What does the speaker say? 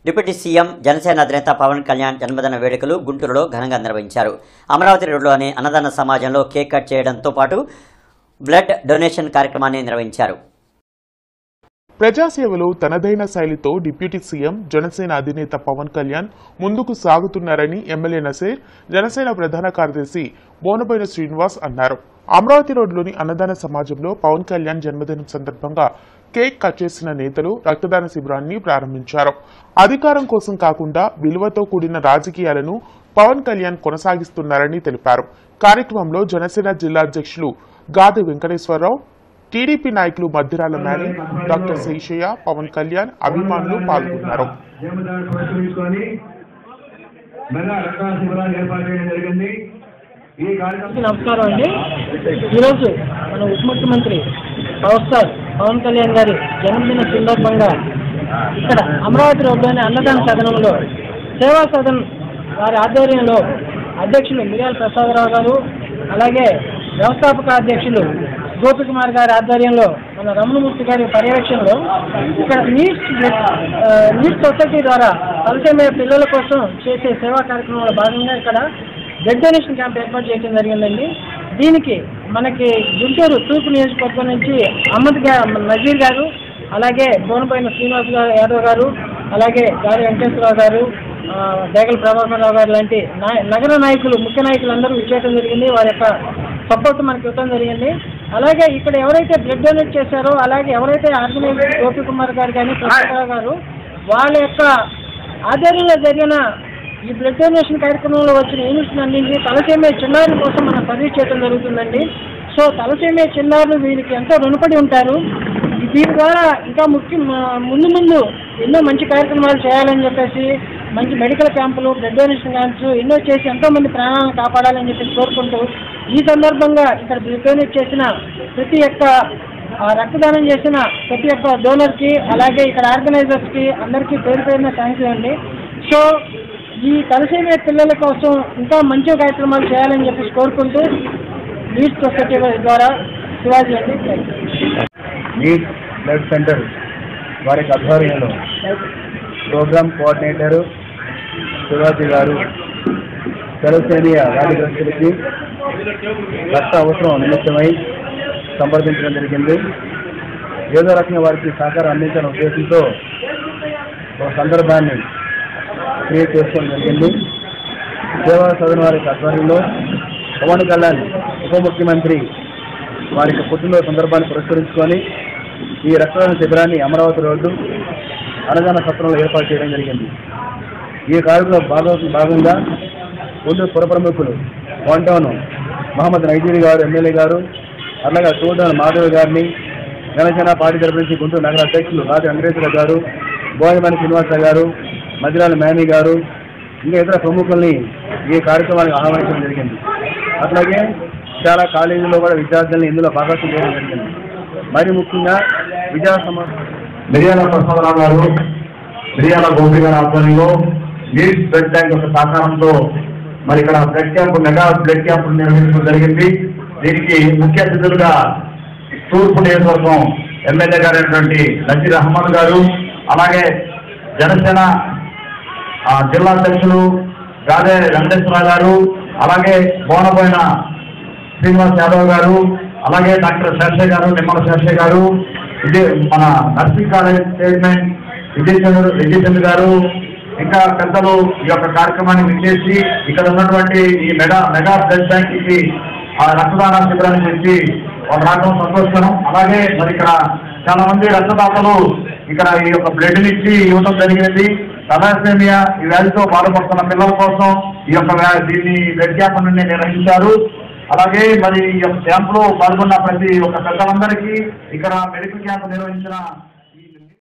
Deputy CM Janasena అధినేత పవన్ కళ్యాణ్ జన్మదిన వేడుకలు గుంటూరులో ఘనంగా నిర్వహించారు. అమరావతి రోడ్లోని అన్నదాన సమాజంలో కేక్ కట్ చేయడంతో పాటు బ్లడ్ డొనేషన్ కార్యక్రమాన్ని నిర్వహించారు. ప్రజాసేవలో తనదైన శైలితో డిప్యూటీ సీఎం జనసేన అధినేత పవన్ కళ్యాణ్ ముందుకు సాగుతున్నారని ఎమ్మెల్యే నసీర్, జనసేన ప్రధాన కార్యదర్శి బోనబోయిన శ్రీనివాస్ అన్నారు. అమరావతి రోడ్లోని అన్నదాన సమాజంలో పవన్ కళ్యాణ్ జన్మదినం సందర్భంగా కేక్ కట్ చేసిన నేతలు రక్తదాన శిబిరాన్ని ప్రారంభించారు. అధికారం కోసం కాకుండా విలువతో కూడిన రాజకీయాలను పవన్ కళ్యాణ్ కొనసాగిస్తున్నారని తెలిపారు. కార్యక్రమంలో జనసేన జిల్లా అధ్యక్షులు గాది వెంకటేశ్వరరావు, టీడీపీ నాయకులు మధ్యరాల మేరీ, డాక్టర్ శేషయ్య, పవన్ కళ్యాణ్ అభిమానులు పాల్గొన్నారు. నమస్కారం అండి. ఈరోజు మన ఉప ముఖ్యమంత్రి పవర్ స్టార్ పవన్ కళ్యాణ్ గారి జన్మదిన సందర్భంగా ఇక్కడ అమరావతి రోడ్లోని అన్నదాన సదనంలో సేవా సదన్ వారి ఆధ్వర్యంలో అధ్యక్షులు మిర్యాల ప్రసాదరావు గారు, అలాగే వ్యవస్థాపక అధ్యక్షులు గోపికుమార్ గారి ఆధ్వర్యంలో మన రమణమూర్తి గారి పర్యవేక్షణలో ఇక్కడ నీట్ సొసైటీ ద్వారా తలసేమియా పిల్లల కోసం చేసే సేవా కార్యక్రమంలో భాగంగా ఇక్కడ బ్లడ్ డొనేషన్ క్యాంప్ ఏర్పాటు చేయడం జరిగిందండి. దీనికి మనకి గుంటూరు తూర్పు నియోజకవర్గం నుంచి అహ్మద్ నజీర్ గారు, అలాగే బోనబోయిన శ్రీనివాస్ యాదవ్ గారు, అలాగే గారి వెంకటేశ్వరరావు గారు, దేగల ప్రభాకర్ రావు గారు లాంటి నగర నాయకులు, ముఖ్య నాయకులు అందరూ ఇచ్చేయడం జరిగింది. వారి యొక్క సపోర్ట్ మనకి ఇవ్వడం జరిగింది. అలాగే ఇక్కడ ఎవరైతే బ్లడ్ డొనేట్ చేశారో, అలాగే ఎవరైతే ఆర్గనైజర్ గోపికుమార్ గారు కానీ ప్రసాదరావు గారు వాళ్ళ యొక్క ఆధ్వర్యంలో జరిగిన ఈ బ్లడ్ డొనేషన్ కార్యక్రమంలో వచ్చిన యూనిట్స్ అన్నింటినీ తలసేమియా చిన్నారుల కోసం మనం సర్వీస్ చేయడం జరుగుతుందండి. సో తలసేమియా చిన్నారులు వీరికి ఎంతో రుణపడి ఉంటారు. దీని ద్వారా ఇంకా ముందు ఎన్నో మంచి కార్యక్రమాలు చేయాలని చెప్పేసి, మంచి మెడికల్ క్యాంపులు, బ్లడ్ డొనేషన్ క్యాంప్స్ ఎన్నో చేసి ఎంతో మంది ప్రాణాలను కాపాడాలని చెప్పేసి కోరుకుంటూ, ఈ సందర్భంగా ఇక్కడ బ్లడ్ డొనేట్ చేసిన ప్రతి ఒక్క రక్తదానం చేసిన ప్రతి ఒక్క డోనర్కి, అలాగే ఇక్కడ ఆర్గనైజర్స్కి అందరికీ పేరు పేరున థ్యాంక్స్ అండి. సో ఈ తలసేమియా పిల్లల కోసం ఇంకా మంచి కార్యక్రమాలు చేయాలని చెప్పేసి కోరుకుంటూ నీట్ సొసైటీ ద్వారా శివాజీ అండి. నీట్ బ్లడ్ సెంటర్ వారి ఆధ్వర్యంలో ప్రోగ్రామ్ కోఆర్డినేటర్ శివాజీ గారు తలసేమియా వ్యాధిగ్రస్తులకి రక్త అవసరం నిమిత్తమై సంప్రదించడం జరిగింది. ఏదో రకంగా వారికి సహకారం అందించిన ఉద్దేశంతో ఒక సందర్భాన్ని క్రియేట్ చేసుకోవడం జరిగింది. సేవా సదన్ వారి ఆధ్వర్యంలో పవన్ కళ్యాణ్ ఉప ముఖ్యమంత్రి వారికి పుట్టినరోజు సందర్భాన్ని పురస్కరించుకొని ఈ రక్తదాన శిబిరాన్ని అమరావతి రోడ్డు అన్నదాన సత్రంలో ఏర్పాటు చేయడం జరిగింది. ఈ కార్యక్రమంలో భాగంగా గుంటూరు పుర ప్రముఖులు వన్ మహమ్మద్ నైజీరి గారు, ఎమ్మెల్యే గారు, అలాగే చూడని మాధవ్ గారిని, జనసేన పార్టీ తరపు నుంచి గుంటూరు నగర అధ్యక్షులు రాజు వెంకటేశ్వర గారు, బోయమని శ్రీనివాస గారు, మధ్యరాల మేనీ గారు, ఇంకా ఇతర ప్రముఖుల్ని ఈ కార్యక్రమానికి ఆహ్వానించడం జరిగింది. అట్లాగే చాలా కాలేజీల్లో కూడా విద్యార్థులను ఇందులో భాగస్వామ్యం చేయడం జరిగింది. మరి ముఖ్యంగా విద్యా మిర్యాల ప్రసాదరావు గారు, మిర్యాల గోపి గారి ఆధ్వర్యంలో నీట్ బ్లడ్ బ్యాంక్ యొక్క సహకారంతో మరి ఇక్కడ blood camp, mega blood camp నిర్వహించడం జరిగింది. దీనికి ముఖ్య అతిథులుగా తూర్పు నియోజకవర్గం ఎమ్మెల్యే గారు అయినటువంటి నజీర్ అహ్మద్ గారు, అలాగే జనసేన జిల్లా అధ్యక్షులు గాదే వెంకటేశ్వరరావు గారు, అలాగే బోనబోయిన శ్రీనివాస్ యాదవ్ గారు, అలాగే డాక్టర్ శేషయ్య గారు, నిమ్మల శేషయ్య గారు, ఇది మన నర్సింగ్ కాలేజ్ చైర్మన్ విజయచంద్ర గారు, ఇంకా పెద్దలు ఈ యొక్క కార్యక్రమాన్ని విచ్చేసి ఇక్కడ ఉన్నటువంటి ఈ మెగా బ్లడ్ బ్యాంక్ కి రక్తదాన శిబిరాన్ని చేసి వాళ్ళు రావడం సంతోషకరం. అలాగే మరి ఇక్కడ చాలా మంది రక్తదాతలు ఇక్కడ ఈ యొక్క బ్లడ్ ఇచ్చి ఇవ్వడం జరిగినది. తలసేమియా ఈ వ్యాధితో బాధపడుతున్న పిల్లల కోసం ఈ యొక్క దీన్ని బ్లడ్ క్యాంప్ నుండి నిర్వహించారు. అలాగే మరి ఈ యొక్క క్యాంప్ లో పాల్గొన్న ప్రతి ఒక్క పెద్దలందరికీ ఇక్కడ మెడికల్ క్యాంప్ నిర్వహించిన